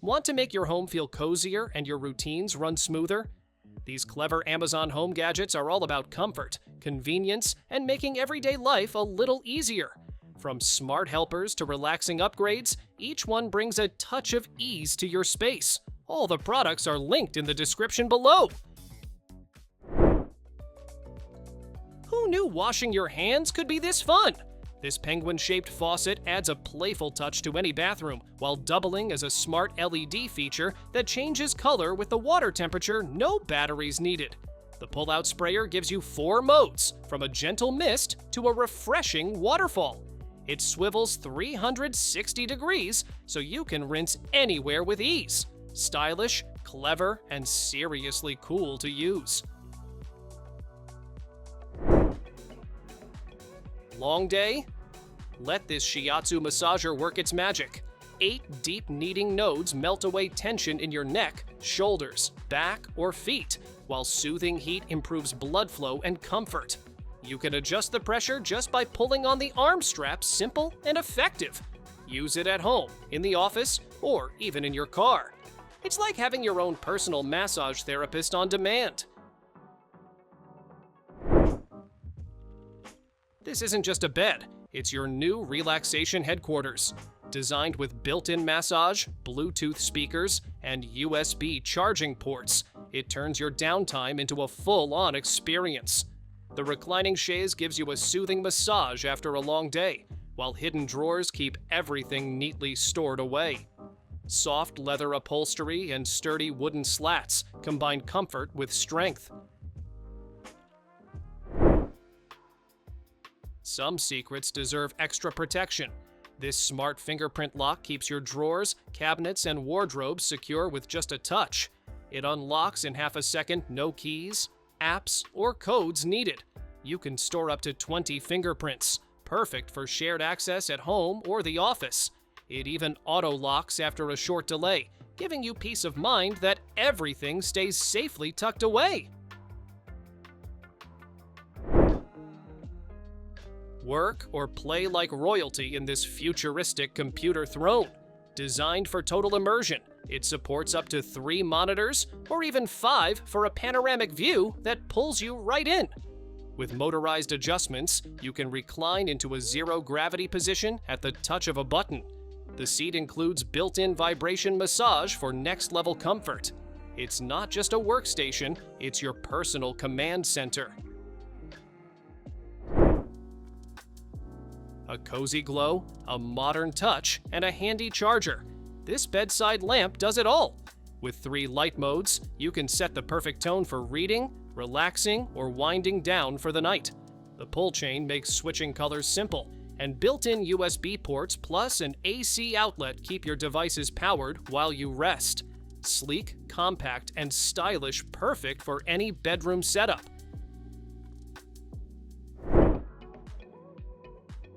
Want to make your home feel cozier and your routines run smoother? These clever Amazon home gadgets are all about comfort, convenience, and making everyday life a little easier. From smart helpers to relaxing upgrades, each one brings a touch of ease to your space. All the products are linked in the description below. Who knew washing your hands could be this fun? This penguin-shaped faucet adds a playful touch to any bathroom, while doubling as a smart LED feature that changes color with the water temperature, no batteries needed. The pull-out sprayer gives you 4 modes, from a gentle mist to a refreshing waterfall. It swivels 360 degrees, so you can rinse anywhere with ease. Stylish, clever, and seriously cool to use. Long day? Let this shiatsu massager work its magic. 8 deep kneading nodes melt away tension in your neck, shoulders, back, or feet, while soothing heat improves blood flow and comfort. You can adjust the pressure just by pulling on the arm strap, simple and effective. Use it at home, in the office, or even in your car. It's like having your own personal massage therapist on demand. This isn't just a bed, it's your new relaxation headquarters. Designed with built-in massage, Bluetooth speakers, and USB charging ports, it turns your downtime into a full-on experience. The reclining chaise gives you a soothing massage after a long day, while hidden drawers keep everything neatly stored away. Soft leather upholstery and sturdy wooden slats combine comfort with strength. Some secrets deserve extra protection. This smart fingerprint lock keeps your drawers, cabinets, and wardrobes secure with just a touch. It unlocks in half a second, no keys, apps, or codes needed. You can store up to 20 fingerprints, perfect for shared access at home or the office. It even auto-locks after a short delay, giving you peace of mind that everything stays safely tucked away. Work or play like royalty in this futuristic computer throne. Designed for total immersion, it supports up to 3 monitors or even 5 for a panoramic view that pulls you right in. With motorized adjustments, you can recline into a zero-gravity position at the touch of a button. The seat includes built-in vibration massage for next-level comfort. It's not just a workstation, it's your personal command center. A cozy glow, a modern touch, and a handy charger. This bedside lamp does it all. With 3 light modes, you can set the perfect tone for reading, relaxing, or winding down for the night. The pull chain makes switching colors simple, and built-in USB ports plus an AC outlet keep your devices powered while you rest. Sleek, compact, and stylish, perfect for any bedroom setup.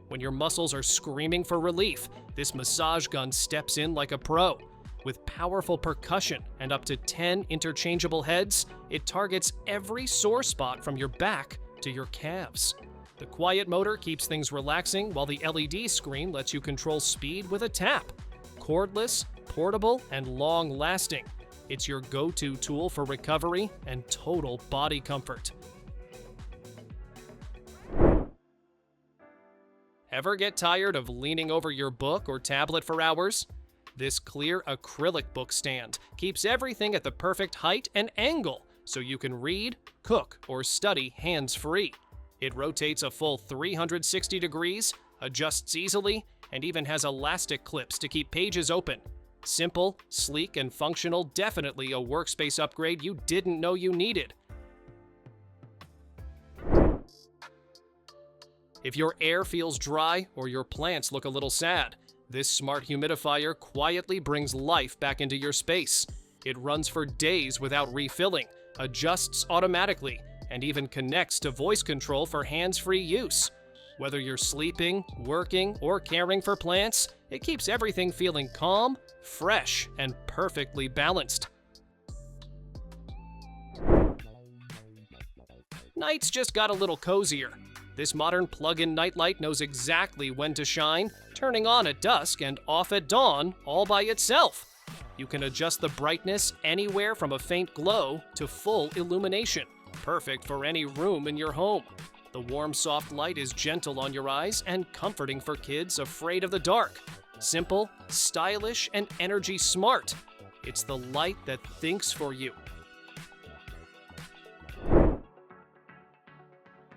When your muscles are screaming for relief, this massage gun steps in like a pro. With powerful percussion and up to 10 interchangeable heads, it targets every sore spot from your back to your calves. The quiet motor keeps things relaxing, while the LED screen lets you control speed with a tap. Cordless, portable, and long-lasting. It's your go-to tool for recovery and total body comfort. Ever get tired of leaning over your book or tablet for hours? This clear acrylic book stand keeps everything at the perfect height and angle, so you can read, cook, or study hands-free. It rotates a full 360 degrees, adjusts easily, and even has elastic clips to keep pages open. Simple, sleek, and functional, definitely a workspace upgrade you didn't know you needed. If your air feels dry or your plants look a little sad, this smart humidifier quietly brings life back into your space. It runs for days without refilling, adjusts automatically, and even connects to voice control for hands-free use. Whether you're sleeping, working, or caring for plants, it keeps everything feeling calm, fresh, and perfectly balanced. Nights just got a little cozier. This modern plug-in nightlight knows exactly when to shine, turning on at dusk and off at dawn all by itself. You can adjust the brightness anywhere from a faint glow to full illumination, perfect for any room in your home. The warm, soft light is gentle on your eyes and comforting for kids afraid of the dark. Simple, stylish, and energy smart. It's the light that thinks for you.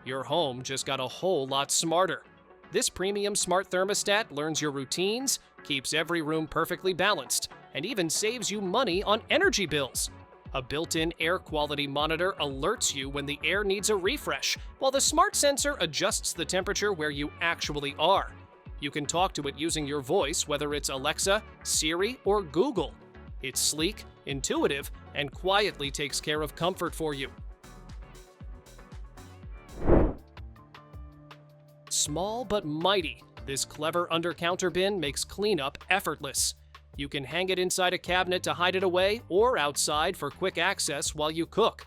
Your home just got a whole lot smarter. This premium smart thermostat learns your routines, keeps every room perfectly balanced, and even saves you money on energy bills. A built-in air quality monitor alerts you when the air needs a refresh, while the smart sensor adjusts the temperature where you actually are. You can talk to it using your voice, whether it's Alexa, Siri, or Google. It's sleek, intuitive, and quietly takes care of comfort for you. Small but mighty, this clever under-counter bin makes cleanup effortless. You can hang it inside a cabinet to hide it away or outside for quick access while you cook.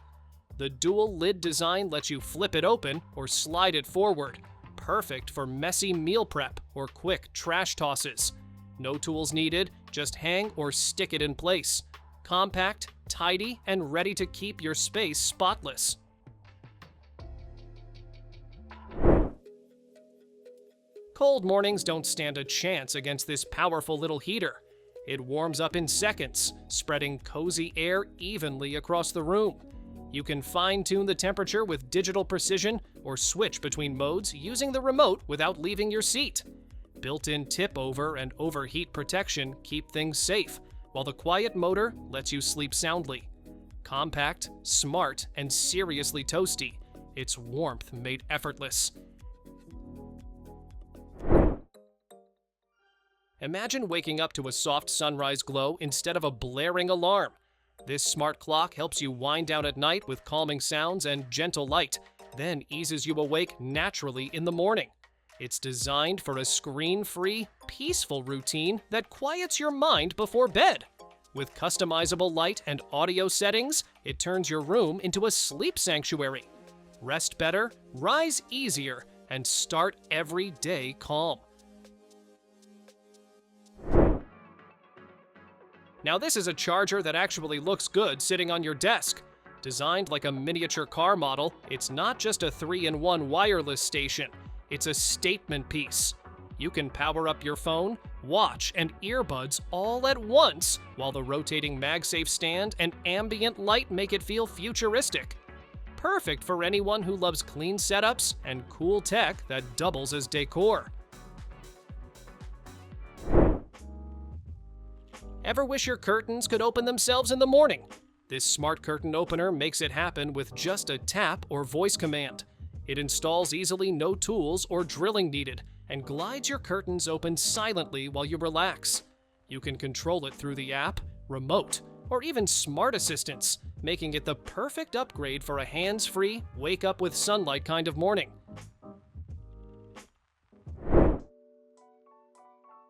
The dual lid design lets you flip it open or slide it forward, perfect for messy meal prep or quick trash tosses. No tools needed, just hang or stick it in place. Compact, tidy, and ready to keep your space spotless. Cold mornings don't stand a chance against this powerful little heater. It warms up in seconds, spreading cozy air evenly across the room. You can fine-tune the temperature with digital precision or switch between modes using the remote without leaving your seat. Built-in tip-over and overheat protection keep things safe, while the quiet motor lets you sleep soundly. Compact, smart, and seriously toasty, its warmth made effortless. Imagine waking up to a soft sunrise glow instead of a blaring alarm. This smart clock helps you wind down at night with calming sounds and gentle light, then eases you awake naturally in the morning. It's designed for a screen-free, peaceful routine that quiets your mind before bed. With customizable light and audio settings, it turns your room into a sleep sanctuary. Rest better, rise easier, and start every day calm. Now this is a charger that actually looks good sitting on your desk. Designed like a miniature car model, it's not just a 3-in-1 wireless station. It's a statement piece. You can power up your phone, watch, and earbuds all at once, while the rotating MagSafe stand and ambient light make it feel futuristic. Perfect for anyone who loves clean setups and cool tech that doubles as decor. Ever wish your curtains could open themselves in the morning? This smart curtain opener makes it happen with just a tap or voice command. It installs easily, no tools or drilling needed, and glides your curtains open silently while you relax. You can control it through the app, remote, or even smart assistants, making it the perfect upgrade for a hands-free, wake up with sunlight kind of morning.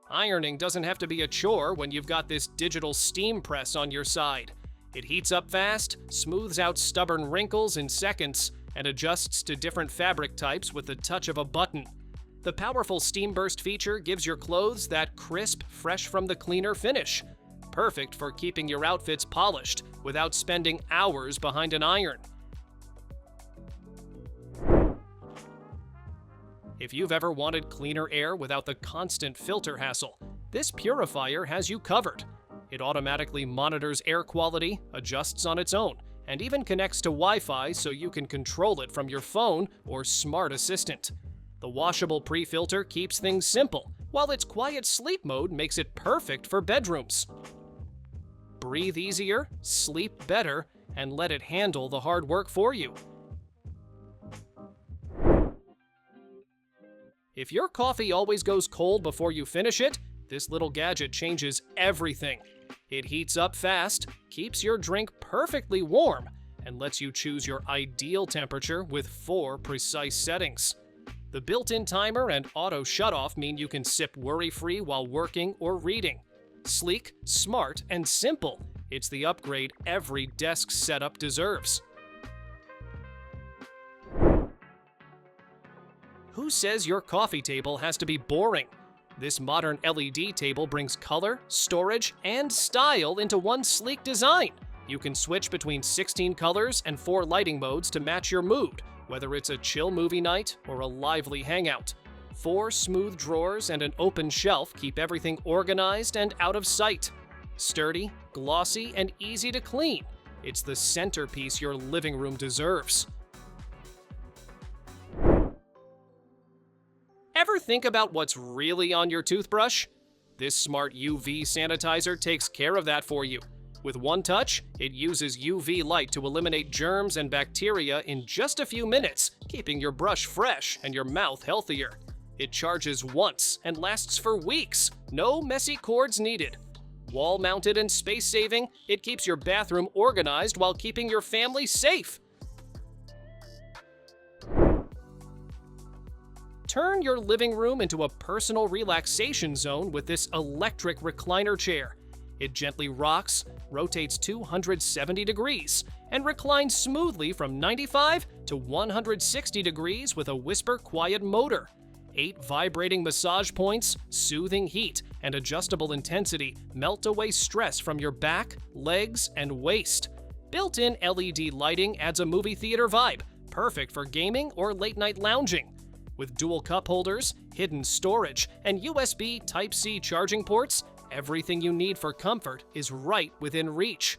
Ironing doesn't have to be a chore when you've got this digital steam press on your side. It heats up fast, smooths out stubborn wrinkles in seconds, and adjusts to different fabric types with the touch of a button. The powerful steam burst feature gives your clothes that crisp, fresh from the cleaner finish. Perfect for keeping your outfits polished without spending hours behind an iron. If you've ever wanted cleaner air without the constant filter hassle, this Purifier has you covered. It automatically monitors air quality, adjusts on its own, and even connects to Wi-Fi so you can control it from your phone or smart assistant. The washable pre-filter keeps things simple, while its quiet sleep mode makes it perfect for bedrooms. Breathe easier, sleep better, and let it handle the hard work for you. If your coffee always goes cold before you finish it, this little gadget changes everything. It heats up fast, keeps your drink perfectly warm, and lets you choose your ideal temperature with 4 precise settings. The built-in timer and auto shutoff mean you can sip worry-free while working or reading. Sleek, smart, and simple, it's the upgrade every desk setup deserves. Who says your coffee table has to be boring? This modern LED table brings color, storage, and style into one sleek design. You can switch between 16 colors and 4 lighting modes to match your mood, whether it's a chill movie night or a lively hangout. 4 smooth drawers and an open shelf keep everything organized and out of sight. Sturdy, glossy, and easy to clean. It's the centerpiece your living room deserves. Ever think about what's really on your toothbrush? This smart UV sanitizer takes care of that for you. With one touch, it uses UV light to eliminate germs and bacteria in just a few minutes, keeping your brush fresh and your mouth healthier. It charges once and lasts for weeks. No messy cords needed. Wall-mounted and space-saving, it keeps your bathroom organized while keeping your family safe. Turn your living room into a personal relaxation zone with this electric recliner chair. It gently rocks, rotates 270 degrees, and reclines smoothly from 95 to 160 degrees with a whisper-quiet motor. 8 vibrating massage points, soothing heat, and adjustable intensity melt away stress from your back, legs, and waist. Built-in LED lighting adds a movie theater vibe, perfect for gaming or late-night lounging. With dual cup holders, hidden storage, and USB Type-C charging ports, everything you need for comfort is right within reach.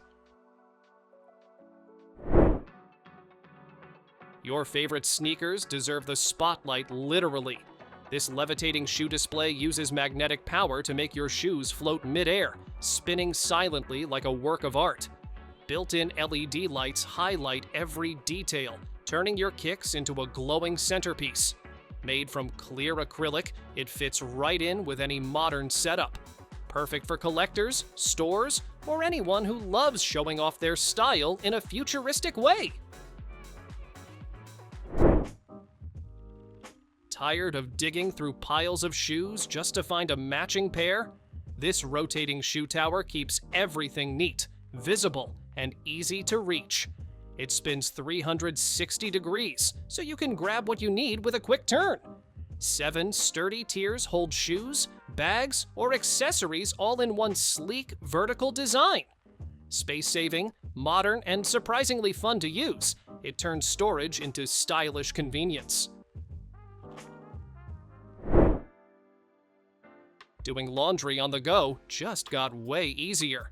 Your favorite sneakers deserve the spotlight literally. This levitating shoe display uses magnetic power to make your shoes float mid-air, spinning silently like a work of art. Built-in LED lights highlight every detail, turning your kicks into a glowing centerpiece. Made from clear acrylic, it fits right in with any modern setup. Perfect for collectors, stores, or anyone who loves showing off their style in a futuristic way. Tired of digging through piles of shoes just to find a matching pair? This rotating shoe tower keeps everything neat, visible, and easy to reach. It spins 360 degrees, so you can grab what you need with a quick turn. 7 sturdy tiers hold shoes, bags, or accessories all in one sleek, vertical design. Space-saving, modern, and surprisingly fun to use, it turns storage into stylish convenience. Doing laundry on the go just got way easier.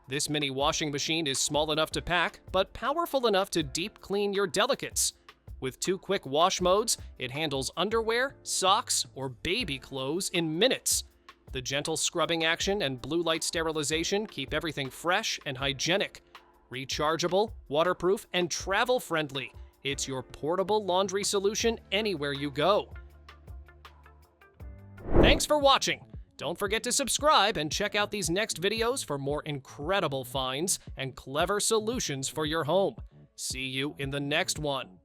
This mini washing machine is small enough to pack, but powerful enough to deep clean your delicates. With 2 quick wash modes, it handles underwear, socks, or baby clothes in minutes. The gentle scrubbing action and blue light sterilization keep everything fresh and hygienic. Rechargeable, waterproof, and travel-friendly, it's your portable laundry solution anywhere you go. Thanks for watching! Don't forget to subscribe and check out these next videos for more incredible finds and clever solutions for your home. See you in the next one.